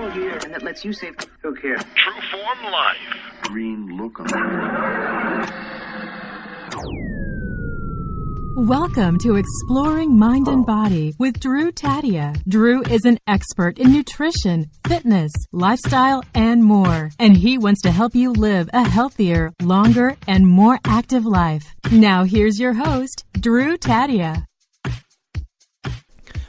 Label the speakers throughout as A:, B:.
A: tool here, and that lets you save. Look here.
B: True Form Life.
A: Green look on it.
C: Welcome to Exploring Mind and Body with Drew Tadia. Drew is an expert in nutrition, fitness, lifestyle, and more. And he wants to help you live a healthier, longer, and more active life. Now here's your host, Drew Tadia.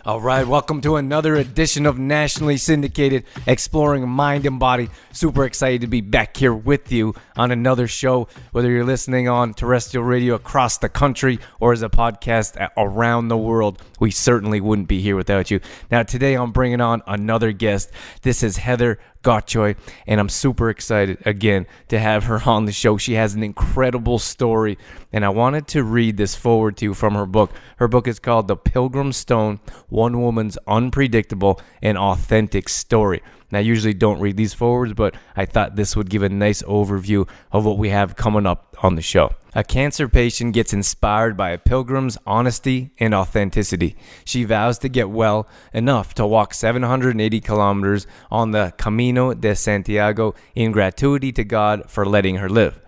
D: All right, welcome to another edition of nationally syndicated Exploring Mind and Body. Super excited to be back here with you on another show, whether you're listening on terrestrial radio across the country or as a podcast around the world. We certainly wouldn't be here without you. Now, today I'm bringing on another guest. This is Heather Gauthier, and I'm super excited again to have her on the show. She has an incredible story, and I wanted to read this forward to you from her book. Her book is called The Pilgrim Stone, One Woman's Unpredictable and Authentic Story. And I usually don't read these forwards, but I thought this would give a nice overview of what we have coming up on the show. A cancer patient gets inspired by a pilgrim's honesty and authenticity. She vows to get well enough to walk 780 kilometers on the Camino de Santiago in gratitude to God for letting her live.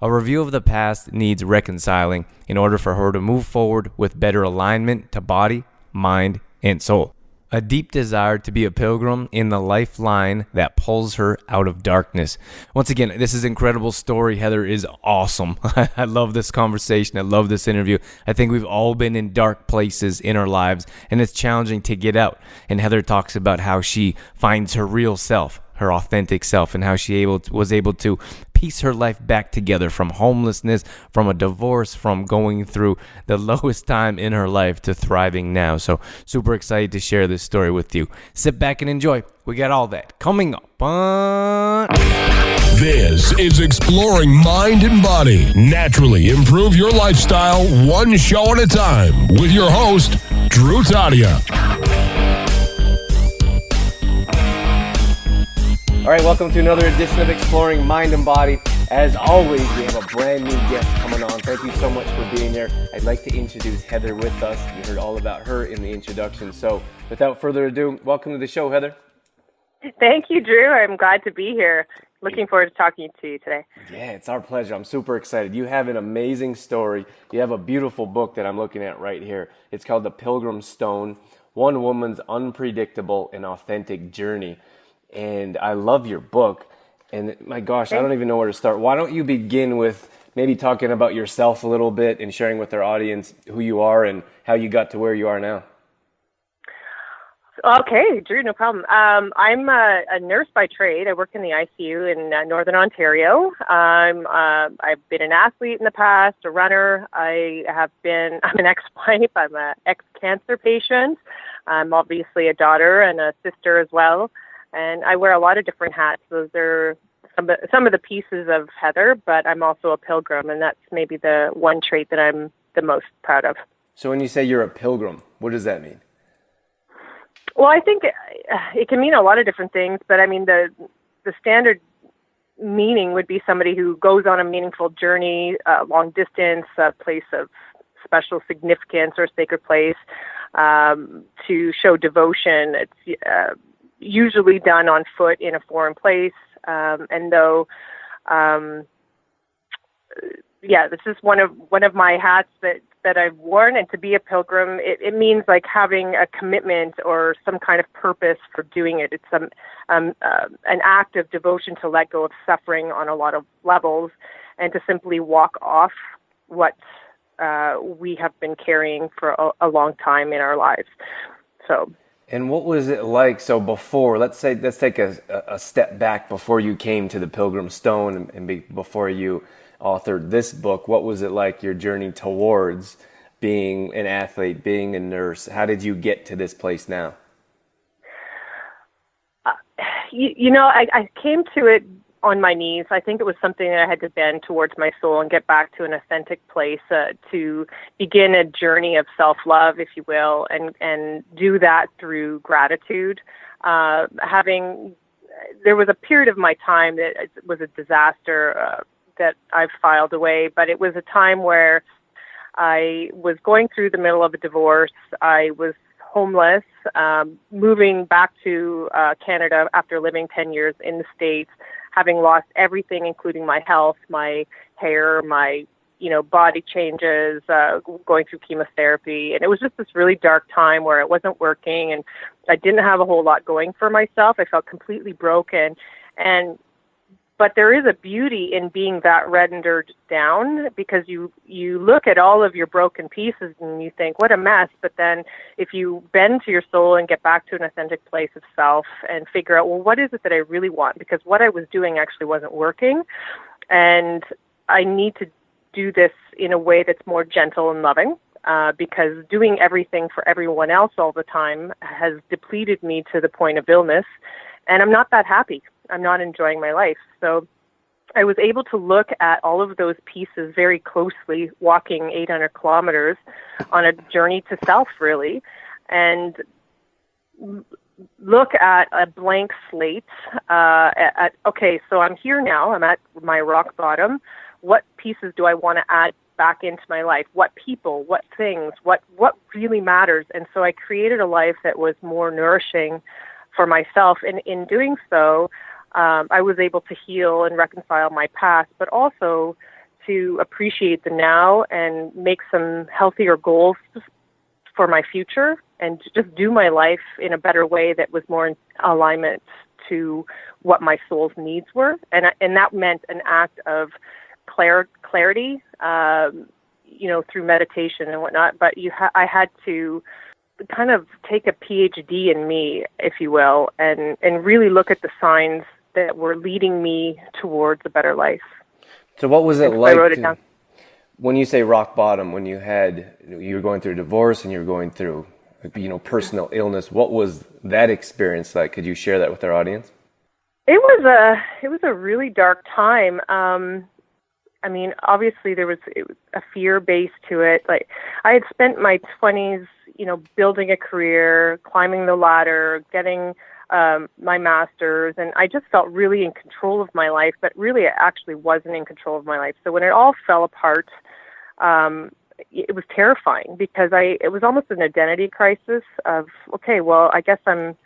D: A review of the past needs reconciling in order for her to move forward with better alignment to body, mind, and soul. A deep desire to be a pilgrim in the lifeline that pulls her out of darkness. Once again, this is an incredible story. Heather is awesome. I love this conversation. I love this interview. I think we've all been in dark places in our lives, and it's challenging to get out. And Heather talks about how she finds her real self, her authentic self, and how she was able to piece her life back together from homelessness, from a divorce, from going through the lowest time in her life to thriving now. So super excited to share this story with you. Sit back and enjoy. We got all that coming up.
B: This is Exploring Mind and Body. Naturally improve your lifestyle one show at a time with your host, Drew Tadia.
D: All right, welcome to another edition of Exploring Mind and Body. As always, we have a brand new guest coming on. Thank you so much for being here. I'd like to introduce Heather with us. You heard all about her in the introduction. So without further ado, welcome to the show, Heather.
E: Thank you, Drew. I'm glad to be here. Looking forward to talking to you today.
D: Yeah, it's our pleasure. I'm super excited. You have an amazing story. You have a beautiful book that I'm looking at right here. It's called The Pilgrim Stone, One Woman's Unpredictable and Authentic Journey. And I love your book, and my gosh, I don't even know where to start. Why don't you begin with maybe talking about yourself a little bit and sharing with our audience who you are and how you got to where you are now?
E: Okay, Drew, no problem. I'm a nurse by trade. I work in the ICU in Northern Ontario. I've been an athlete in the past, a runner. I'm an ex-wife. I'm an ex-cancer patient. I'm obviously a daughter and a sister as well. And I wear a lot of different hats. Those are some of the pieces of Heather, but I'm also a pilgrim, and that's maybe the one trait that I'm the most proud of.
D: So when you say you're a pilgrim, what does that mean?
E: Well, I think it can mean a lot of different things, but I mean the standard meaning would be somebody who goes on a meaningful journey, long distance, a place of special significance or sacred place, to show devotion. It's usually done on foot in a foreign place. And though, this is one of my hats that I've worn. And to be a pilgrim, it means like having a commitment or some kind of purpose for doing it. It's an act of devotion to let go of suffering on a lot of levels and to simply walk off what we have been carrying for a long time in our lives. So.
D: And what was it like? So before, let's take a step back before you came to the Pilgrim Stone and before you authored this book. What was it like, your journey towards being an athlete, being a nurse? How did you get to this place now?
E: I came to it on my knees. I think it was something that I had to bend towards my soul and get back to an authentic place to begin a journey of self-love, if you will, and do that through gratitude. There was a period of my time that was a disaster that I've filed away, but it was a time where I was going through the middle of a divorce. I was homeless, moving back to Canada after living 10 years in the States, having lost everything, including my health, my hair, my body changes, going through chemotherapy. And it was just this really dark time where it wasn't working and I didn't have a whole lot going for myself. I felt completely broken. But there is a beauty in being that rendered down, because you look at all of your broken pieces and you think, what a mess. But then if you bend to your soul and get back to an authentic place of self and figure out, well, what is it that I really want? Because what I was doing actually wasn't working. And I need to do this in a way that's more gentle and loving, because doing everything for everyone else all the time has depleted me to the point of illness. And I'm not that happy. I'm not enjoying my life. So I was able to look at all of those pieces very closely, walking 800 kilometers on a journey to self, really, and look at a blank slate. Okay, so I'm here now. I'm at my rock bottom. What pieces do I want to add back into my life? What people, what things, what really matters? And so I created a life that was more nourishing for myself. And in doing so, I was able to heal and reconcile my past, but also to appreciate the now and make some healthier goals for my future and to just do my life in a better way that was more in alignment to what my soul's needs were. And that meant an act of clarity, through meditation and whatnot. But I had to kind of take a PhD in me, if you will, and really look at the signs that were leading me towards a better life.
F: So what was it like
E: I wrote it down.
F: When you say rock bottom, when you were going through divorce and you were going through, personal illness, what was that experience like? Could you share that with our audience?
E: It was a really dark time. Obviously it was a fear base to it. Like, I had spent my 20s, building a career, climbing the ladder, getting my master's, and I just felt really in control of my life, but really I actually wasn't in control of my life. So when it all fell apart, it was terrifying, because it was almost an identity crisis of, okay, well, I guess I'm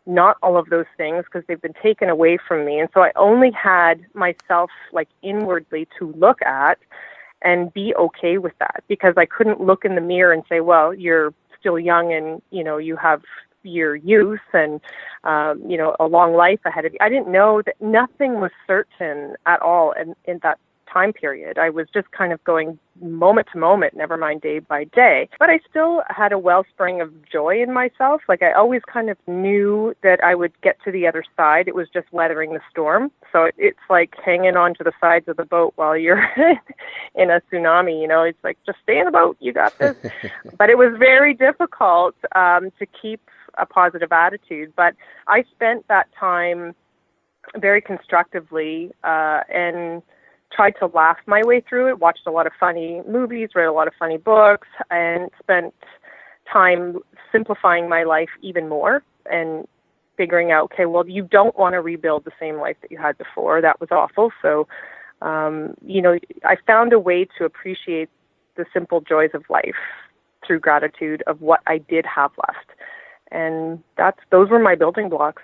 E: not all of those things because they've been taken away from me. And so I only had myself inwardly to look at and be okay with that, because I couldn't look in the mirror and say, well, you're still young and, you have your youth and, a long life ahead of you. I didn't know that nothing was certain at all in that time period. I was just kind of going moment to moment, never mind day by day. But I still had a wellspring of joy in myself. Like, I always kind of knew that I would get to the other side. It was just weathering the storm. So it's like hanging on to the sides of the boat while you're in a tsunami, It's like, just stay in the boat. You got this. But it was very difficult to keep a positive attitude. But I spent that time very constructively and tried to laugh my way through it, watched a lot of funny movies, read a lot of funny books, and spent time simplifying my life even more and figuring out, okay, well, you don't want to rebuild the same life that you had before. That was awful. So, I found a way to appreciate the simple joys of life through gratitude of what I did have left. And those were my building blocks.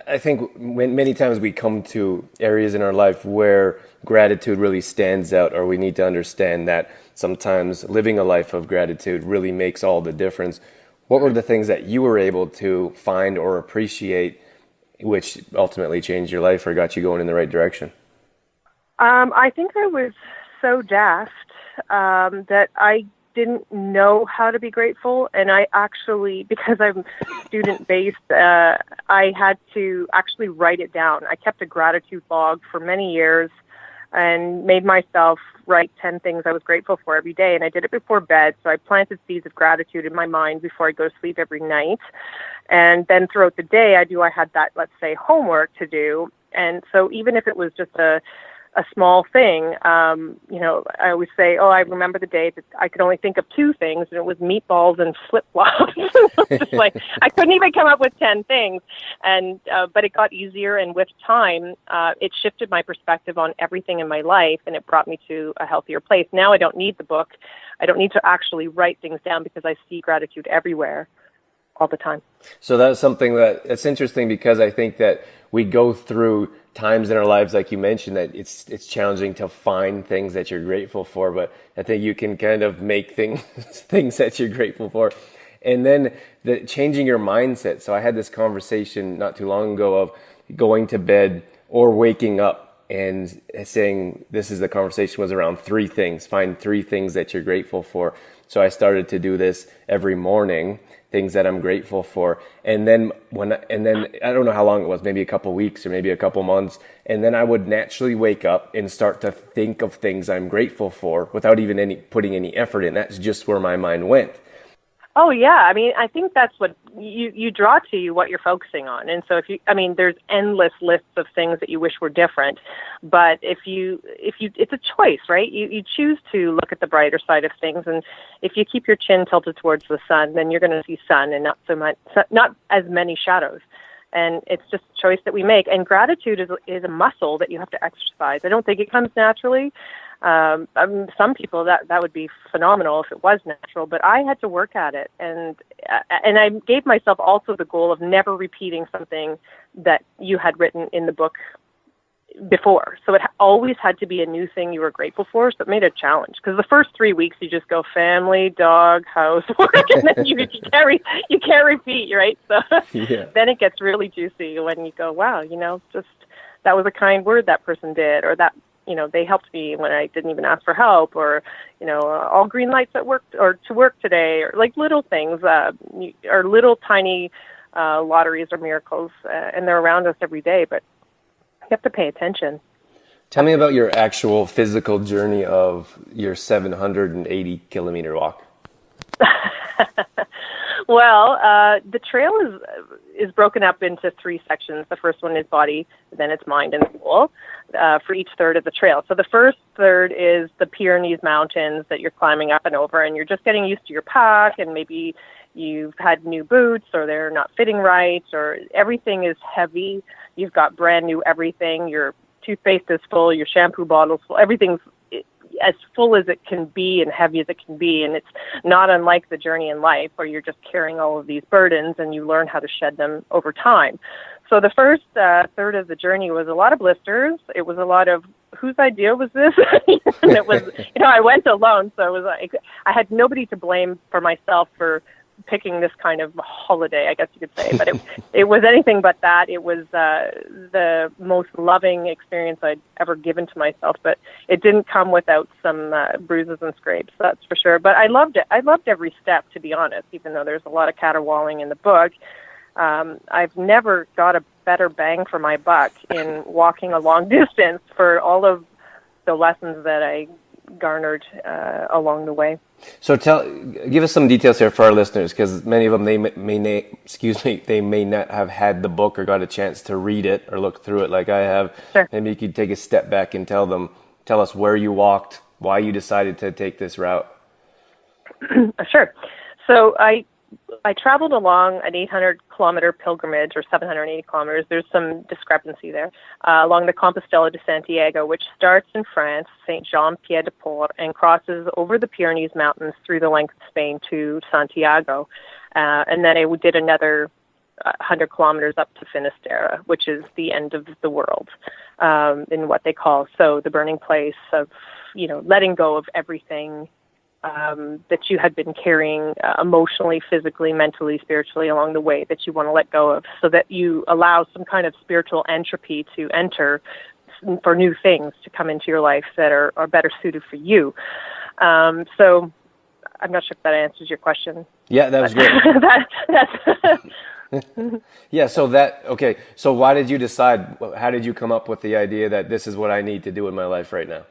F: I think many times we come to areas in our life where gratitude really stands out, or we need to understand that sometimes living a life of gratitude really makes all the difference. What were the things that you were able to find or appreciate which ultimately changed your life or got you going in the right direction?
E: I think I was so daft that I didn't know how to be grateful, and I actually, because I'm student-based, I had to actually write it down. I kept a gratitude log for many years and made myself write 10 things I was grateful for every day, and I did it before bed, so I planted seeds of gratitude in my mind before I go to sleep every night. And then throughout the day, I had that, let's say, homework to do, and so even if it was just a small thing, I always say, I remember the day that I could only think of 2 things, and it was meatballs and flip-flops. Just like, I couldn't even come up with 10 things. And, but it got easier, and with time, it shifted my perspective on everything in my life, and it brought me to a healthier place. Now I don't need the book. I don't need to actually write things down because I see gratitude everywhere. all the time.
F: So that's something that's interesting, because I think that we go through times in our lives, like you mentioned, that it's challenging to find things that you're grateful for, but I think you can kind of make things that you're grateful for. And then changing your mindset. So I had this conversation not too long ago of going to bed or waking up and saying, the conversation was around 3 things. Find 3 things that you're grateful for. So I started to do this every morning, things that I'm grateful for. And then I don't know how long it was, maybe a couple weeks or maybe a couple months. And then I would naturally wake up and start to think of things I'm grateful for without even putting any effort in. That's just where my mind went.
E: Oh yeah, I mean, I think that's what you draw to you, what you're focusing on. And so there's endless lists of things that you wish were different, but if you it's a choice, right? You choose to look at the brighter side of things, and if you keep your chin tilted towards the sun, then you're going to see sun and not as many shadows. And it's just a choice that we make. And gratitude is a muscle that you have to exercise. I don't think it comes naturally. Some people that would be phenomenal if it was natural, but I had to work at it, and I gave myself also the goal of never repeating something that you had written in the book before. So it always had to be a new thing you were grateful for. So it made a challenge, because the first 3 weeks you just go family, dog, house, work, and then you can't repeat, right? So yeah. Then it gets really juicy when you go, wow, just that was a kind word that person did, or that. They helped me when I didn't even ask for help, or, all green lights at work, or to work today, or like little things, or little tiny lotteries or miracles, and they're around us every day, but you have to pay attention.
F: Tell me about your actual physical journey of your 780 kilometer walk.
E: Well, the trail is broken up into 3 sections. The first one is body, then it's mind and soul, for each third of the trail. So the first third is the Pyrenees Mountains that you're climbing up and over, and you're just getting used to your pack, and maybe you've had new boots, or they're not fitting right, or everything is heavy. You've got brand new everything. Your toothpaste is full, your shampoo bottle's full, everything's as full as it can be and heavy as it can be. And it's not unlike the journey in life, where you're just carrying all of these burdens and you learn how to shed them over time. So the first third of the journey was a lot of blisters. It was a lot of, whose idea was this? And it was, I went alone. So it was like, I had nobody to blame for myself for picking this kind of holiday, I guess you could say, but it was anything but that. It was the most loving experience I'd ever given to myself, but it didn't come without some bruises and scrapes, that's for sure. But I loved it. I loved every step, to be honest, even though there's a lot of caterwauling in the book. I've never got a better bang for my buck in walking a long distance for all of the lessons that I garnered along the way.
F: So give us some details here for our listeners, because many of them they may not have had the book or got a chance to read it or look through it like I have.
E: Sure.
F: Maybe you could take a step back and tell us where you walked, why you decided to take this route.
E: Sure. So I traveled along an 800-kilometer pilgrimage, or 780 kilometers. There's some discrepancy there, along the Compostela de Santiago, which starts in France, Saint-Jean-Pied-de-Port, and crosses over the Pyrenees Mountains through the length of Spain to Santiago. And then I did another 100 kilometers up to Finisterre, which is the end of the world, in what they call the burning place of, letting go of everything that you had been carrying emotionally, physically, mentally, spiritually along the way, that you want to let go of, so that you allow some kind of spiritual entropy to enter for new things to come into your life that are better suited for you. So I'm not sure if that answers your question.
F: Yeah, that was good.
E: That's
F: Yeah, so why did you decide, how did you come up with the idea that this is what I need to do in my life right now?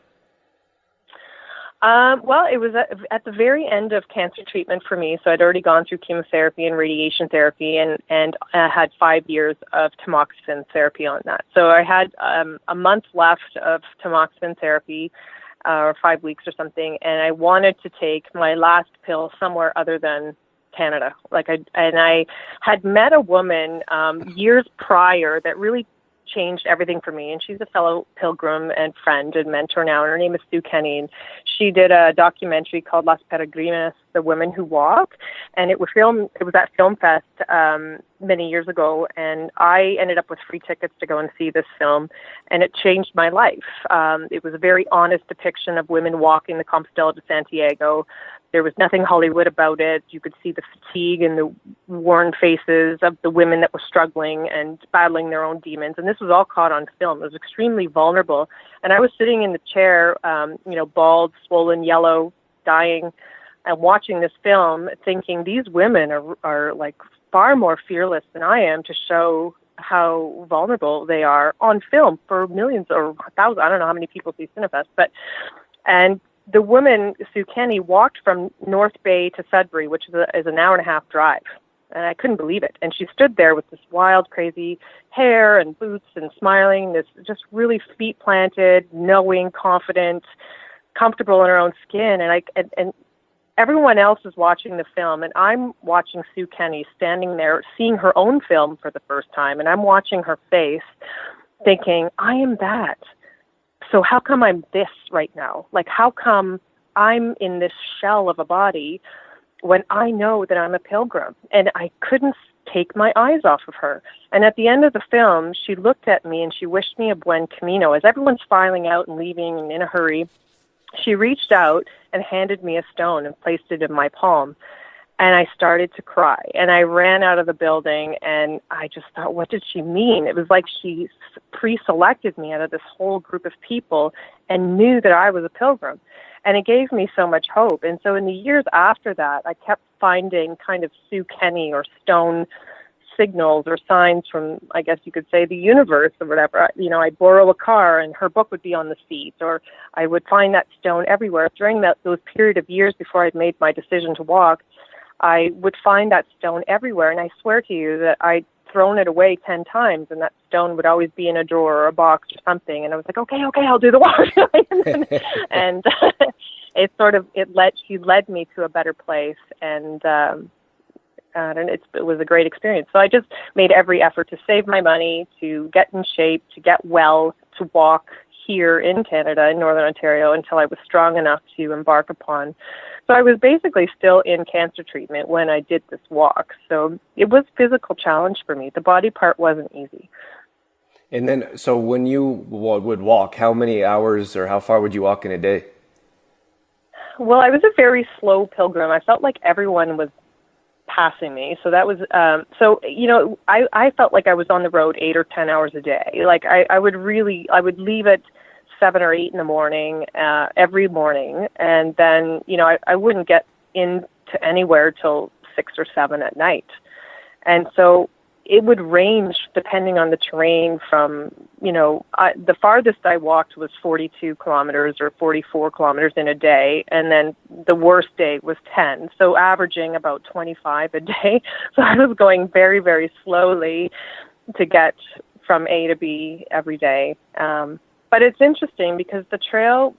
E: Well, it was at the very end of cancer treatment for me. So I'd already gone through chemotherapy and radiation therapy, and had 5 years of tamoxifen therapy on that. So I had a month left of tamoxifen therapy, or 5 weeks or something, and I wanted to take my last pill somewhere other than Canada. I had met a woman years prior that really changed everything for me. And she's a fellow pilgrim and friend and mentor now. And her name is Sue Kenny. And she did a documentary called Las Peregrinas, The Women Who Walk. And it was at Film Fest many years ago. And I ended up with free tickets to go and see this film. And it changed my life. It was a very honest depiction of women walking the Compostela de Santiago. There was nothing Hollywood about it. You could see the fatigue and the worn faces of the women that were struggling and battling their own demons. And this was all caught on film. It was extremely vulnerable. And I was sitting in the chair, bald, swollen, yellow, dying, and watching this film thinking these women are like far more fearless than I am to show how vulnerable they are on film for millions or thousands. I don't know how many people see Cinefest, and the woman, Sue Kenny, walked from North Bay to Sudbury, which is an hour and a half drive. And I couldn't believe it. And she stood there with this wild, crazy hair and boots and smiling, this just really feet planted, knowing, confident, comfortable in her own skin. And everyone else is watching the film, and I'm watching Sue Kenny standing there, seeing her own film for the first time. And I'm watching her face thinking, I am that. So how come I'm this right now? Like, how come I'm in this shell of a body when I know that I'm a pilgrim? And I couldn't take my eyes off of her. And at the end of the film, she looked at me and she wished me a buen camino. As everyone's filing out and leaving and in a hurry, she reached out and handed me a stone and placed it in my palm. And I started to cry. And I ran out of the building, and I just thought, what did she mean? It was like she pre-selected me out of this whole group of people and knew that I was a pilgrim. And it gave me so much hope. And so in the years after that, I kept finding kind of Sue Kenny or stone signals or signs from, I guess you could say, the universe or whatever. You know, I'd borrow a car and her book would be on the seat, or I would find that stone everywhere. During those period of years before I'd made my decision to walk, I would find that stone everywhere, and I swear to you that I'd thrown it away 10 times, and that stone would always be in a drawer or a box or something, and I was like, okay, I'll do the walk. and she led me to a better place, and it was a great experience. So I just made every effort to save my money, to get in shape, to get well, to walk here in Canada, in Northern Ontario, until I was strong enough to embark upon. So I was basically still in cancer treatment when I did this walk. So it was a physical challenge for me. The body part wasn't easy.
F: And then, so when you would walk, how many hours or how far would you walk in a day?
E: Well, I was a very slow pilgrim. I felt like everyone was passing me. So that was, I felt like I was on the road 8 or 10 hours a day. Like I would leave at 7 or 8 in the morning, every morning. And then, I wouldn't get into anywhere till 6 or 7 at night. And so it would range depending on the terrain from, the farthest I walked was 42 kilometers or 44 kilometers in a day. And then the worst day was 10. So averaging about 25 a day. So I was going very, very slowly to get from A to B every day. But it's interesting because the trail,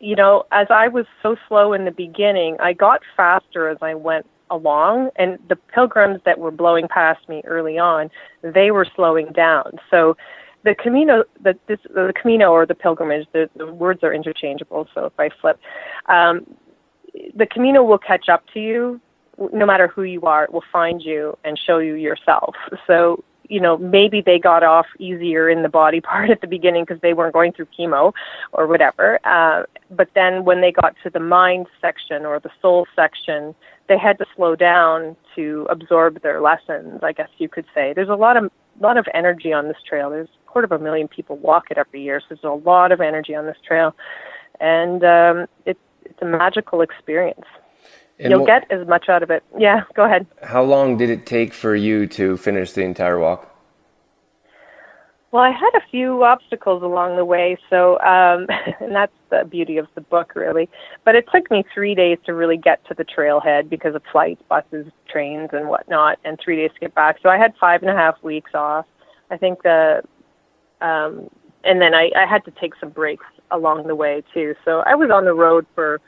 E: as I was so slow in the beginning, I got faster as I went along, and the pilgrims that were blowing past me early on, they were slowing down. So the Camino, the Camino or the pilgrimage, the words are interchangeable, so if I flip, the Camino will catch up to you. No matter who you are, it will find you and show you yourself. So, maybe they got off easier in the body part at the beginning because they weren't going through chemo or whatever. But then when they got to the mind section or the soul section, they had to slow down to absorb their lessons, I guess you could say. There's a lot of energy on this trail. There's 250,000 people walk it every year, so there's a lot of energy on this trail. And it's a magical experience. And you'll get as much out of it. Yeah, go ahead.
F: How long did it take for you to finish the entire walk?
E: Well, I had a few obstacles along the way, so and that's the beauty of the book, really. But it took me 3 days to really get to the trailhead because of flights, buses, trains, and whatnot, and 3 days to get back. So I had 5.5 weeks off. I think and then I had to take some breaks along the way too. So I was on the road for,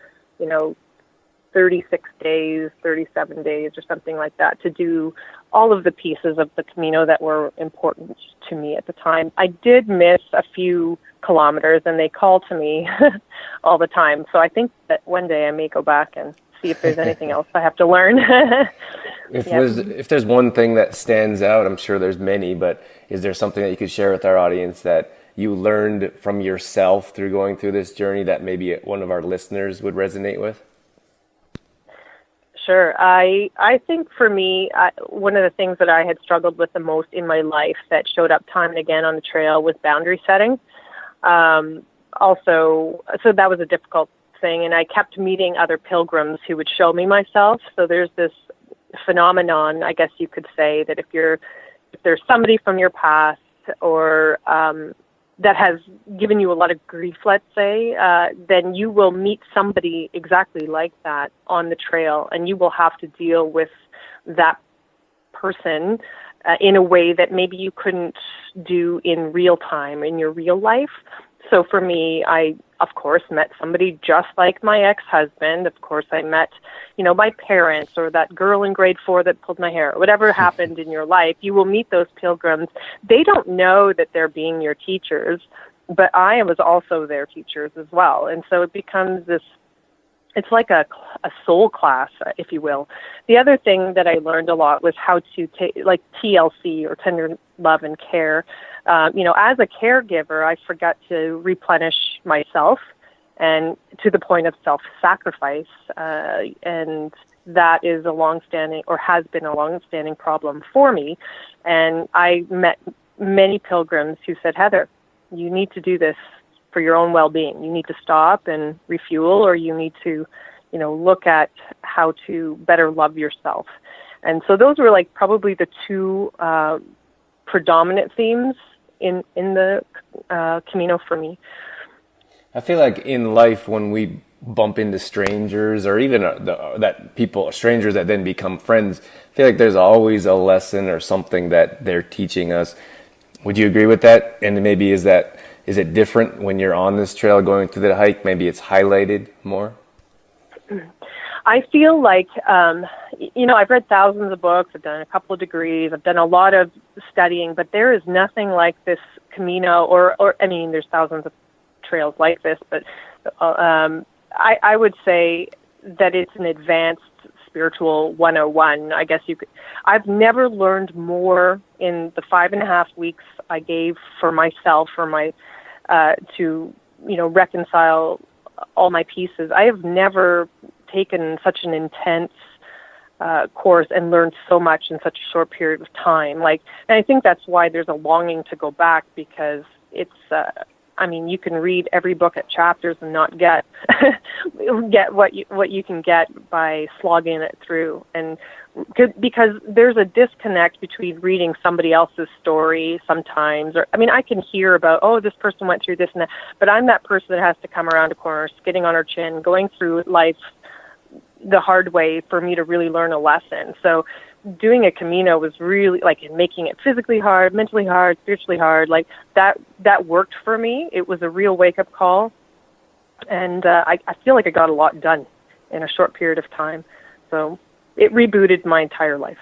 E: 36 days, 37 days, or something like that to do all of the pieces of the Camino that were important to me at the time. I did miss a few kilometers, and they call to me all the time. So I think that one day I may go back and see if there's anything else I have to learn.
F: If there's one thing that stands out, I'm sure there's many, but is there something that you could share with our audience that you learned from yourself through going through this journey that maybe one of our listeners would resonate with?
E: Sure. I think for me, one of the things that I had struggled with the most in my life that showed up time and again on the trail was boundary setting. So that was a difficult thing, and I kept meeting other pilgrims who would show me myself. So there's this phenomenon, I guess you could say, that if there's somebody from your past or that has given you a lot of grief, let's say, then you will meet somebody exactly like that on the trail, and you will have to deal with that person in a way that maybe you couldn't do in real time, in your real life. So for me, I, of course, met somebody just like my ex-husband. Of course, I met, my parents or that girl in grade 4 that pulled my hair. Whatever happened in your life, you will meet those pilgrims. They don't know that they're being your teachers, but I was also their teachers as well. And so it becomes this, it's like a soul class, if you will. The other thing that I learned a lot was how to take, like TLC, or tender love and care. As a caregiver, I forgot to replenish myself, and to the point of self-sacrifice. And that is a long-standing, or has been a long-standing problem for me. And I met many pilgrims who said, Heather, you need to do this for your own well-being. You need to stop and refuel, or you need to, look at how to better love yourself. And so those were like probably the two predominant themes in the Camino for me.
F: I feel like in life, when we bump into strangers, or even strangers that then become friends, I feel like there's always a lesson or something that they're teaching us. Would you agree with that? And maybe is it different when you're on this trail going through the hike? Maybe it's highlighted more?
E: I feel like, I've read thousands of books, I've done a couple of degrees, I've done a lot of studying, but there is nothing like this Camino, or there's thousands of trails like this, but I would say that it's an advanced spiritual 101, I guess you could. I've never learned more in the 5.5 weeks I gave for myself, to reconcile all my pieces. I have never taken such an intense course and learned so much in such a short period of time. And I think that's why there's a longing to go back, because it's, you can read every book at chapters and not get what you can get by slogging it through. And because there's a disconnect between reading somebody else's story sometimes, or I can hear about, this person went through this and that, but I'm that person that has to come around a corner, skidding on her chin, going through life the hard way for me to really learn a lesson. So doing a Camino was really making it physically hard, mentally hard, spiritually hard. That worked for me. It was a real wake-up call. And I feel like I got a lot done in a short period of time. So it rebooted my entire life.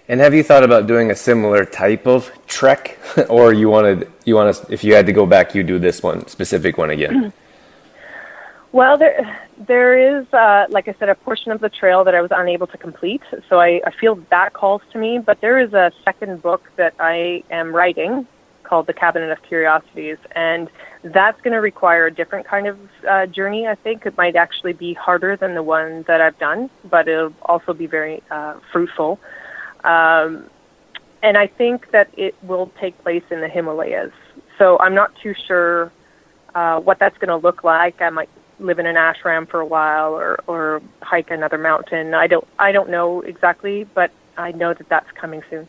F: And have you thought about doing a similar type of trek? Or you want to, if you had to go back, you do this specific one again?
E: Well, there is, like I said, a portion of the trail that I was unable to complete, so I feel that calls to me. But there is a second book that I am writing called The Cabinet of Curiosities, and that's going to require a different kind of journey, I think. It might actually be harder than the one that I've done, but it'll also be very fruitful. And I think that it will take place in the Himalayas. So I'm not too sure what that's going to look like. I might live in an ashram for a while, or hike another mountain. I don't know exactly, but I know that that's coming soon.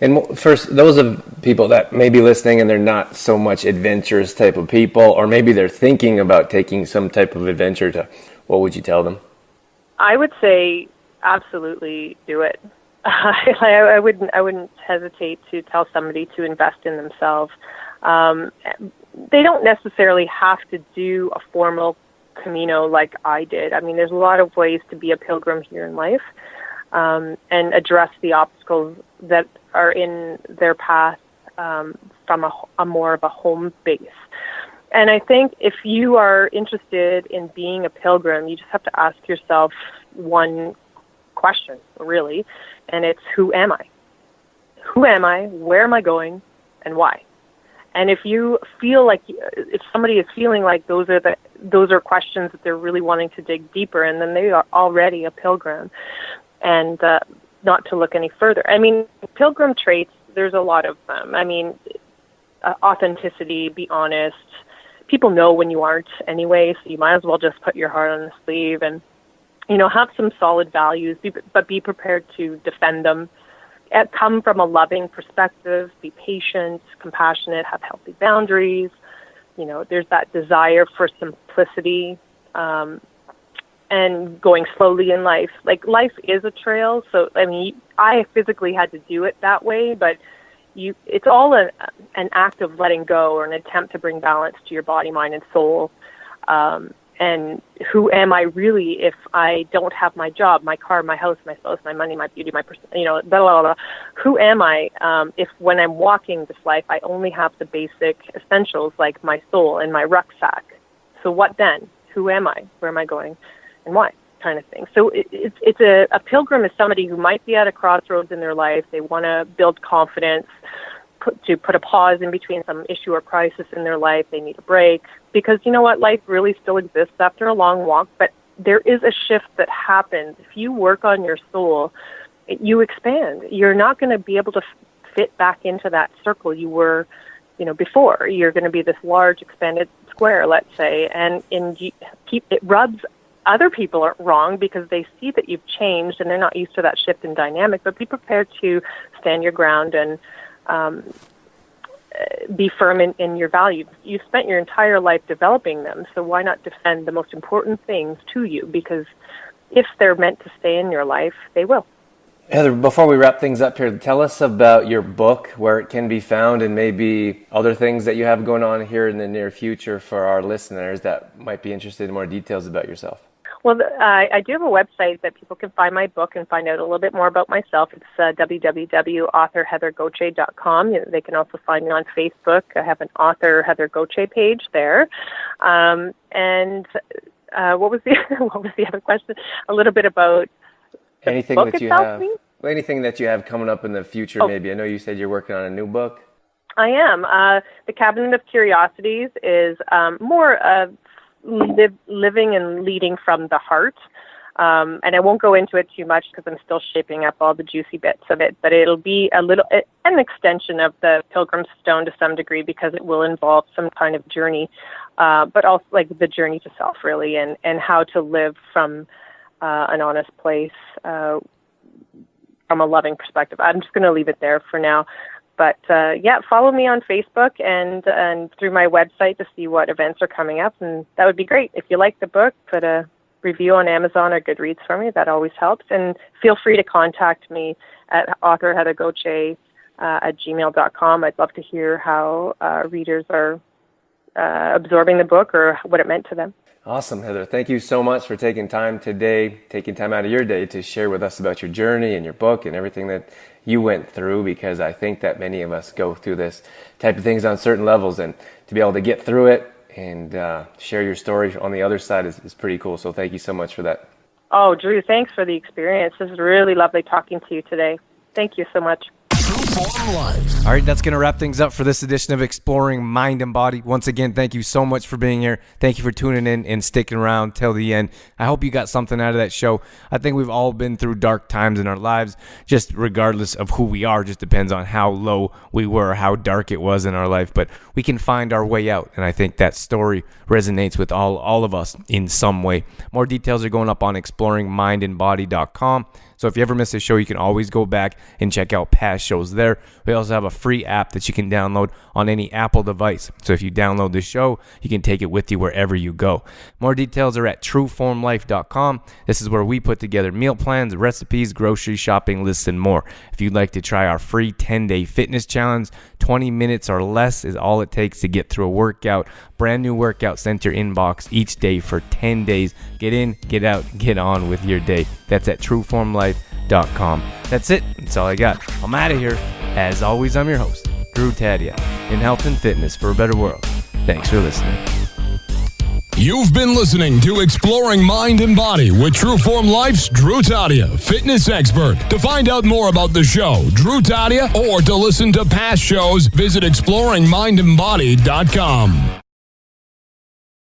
F: And first, those of people that may be listening and they're not so much adventurous type of people, or maybe they're thinking about taking some type of adventure, what would you tell them? I
E: would say absolutely do it. I wouldn't hesitate to tell somebody to invest in themselves. They don't necessarily have to do a formal Camino like I did. I mean, there's a lot of ways to be a pilgrim here in life, and address the obstacles that are in their path from a more of a home base. And I think if you are interested in being a pilgrim, you just have to ask yourself one question, really, and it's, who am I? Who am I? Where am I going? And why? And if you feel like, if somebody is feeling like those are questions that they're really wanting to dig deeper in, then they are already a pilgrim, and not to look any further. I mean, pilgrim traits, there's a lot of them. I mean, authenticity, be honest. People know when you aren't anyway, so you might as well just put your heart on the sleeve and, have some solid values, but be prepared to defend them. Come from a loving perspective, be patient, compassionate, have healthy boundaries. There's that desire for simplicity, and going slowly in life. Like, life is a trail, so, I mean, I physically had to do it that way, but it's all an act of letting go, or an attempt to bring balance to your body, mind, and soul. And who am I really if I don't have my job, my car, my house, my spouse, my money, my beauty, my person, blah, blah, blah. Who am I if when I'm walking this life, I only have the basic essentials like my soul and my rucksack? So what then? Who am I? Where am I going? And why? Kind of thing. So it's a pilgrim is somebody who might be at a crossroads in their life. They want to build confidence, put a pause in between some issue or crisis in their life. They need a break, because you know what? Life really still exists after a long walk, but there is a shift that happens. If you work on your soul, you expand. You're not going to be able to fit back into that circle you were, before. You're going to be this large expanded square, let's say, and it rubs other people are wrong because they see that you've changed and they're not used to that shift in dynamic. But be prepared to stand your ground and be firm in your values. You spent your entire life developing them, so why not defend the most important things to you? Because if they're meant to stay in your life, they will.
F: Heather, before we wrap things up here, tell us about your book, where it can be found, and maybe other things that you have going on here in the near future for our listeners that might be interested in more details about yourself.
E: Well, I do have a website that people can find my book and find out a little bit more about myself. It's www.authorheathergauthier.com. They can also find me on Facebook. I have an Author Heather Gauthier page there. And what was the other question? A little bit about
F: anything that you have. Anything that you have coming up in the future, maybe. I know you said you're working on a new book.
E: I am. The Cabinet of Curiosities is more of living and leading from the heart. And I won't go into it too much because I'm still shaping up all the juicy bits of it, but it'll be an extension of the Pilgrim's Stone to some degree, because it will involve some kind of journey, but also like the journey to self, really, and how to live from an honest place, from a loving perspective. I'm just going to leave it there for now. But follow me on Facebook and through my website to see what events are coming up, and that would be great. If you like the book, put a review on Amazon or Goodreads for me. That always helps. And feel free to contact me at authorheathergauthier@gmail.com. I'd love to hear how readers are absorbing the book or what it meant to them.
F: Awesome, Heather. Thank you so much for taking time today, taking time out of your day to share with us about your journey and your book and everything that you went through, because I think that many of us go through this type of things on certain levels, and to be able to get through it and share your story on the other side is pretty cool. So thank you so much for that.
E: Oh, Drew, thanks for the experience. This is really lovely talking to you today. Thank you so much.
D: All right, that's going to wrap things up for this edition of Exploring Mind and Body. Once again, thank you so much for being here. Thank you for tuning in and sticking around till the end. I hope you got something out of that show. I think we've all been through dark times in our lives, just regardless of who we are. Just depends on how low we were, how dark it was in our life. But we can find our way out, and I think that story resonates with all of us in some way. More details are going up on exploringmindandbody.com. So if you ever miss a show, you can always go back and check out past shows there. We also have a free app that you can download on any Apple device. So if you download the show, you can take it with you wherever you go. More details are at trueformlife.com. This is where we put together meal plans, recipes, grocery shopping lists, and more. If you'd like to try our free 10-day fitness challenge, 20 minutes or less is all it takes to get through a workout. Brand new workout sent to your inbox each day for 10 days. Get in, get out, get on with your day. That's at trueformlife.com. That's it. That's all I got. I'm out of here. As always, I'm your host, Drew Tadia, in health and fitness for a better world. Thanks for listening.
B: You've been listening to Exploring Mind and Body with Trueform Life's Drew Tadia, fitness expert. To find out more about the show, Drew Tadia, or to listen to past shows, visit exploringmindandbody.com.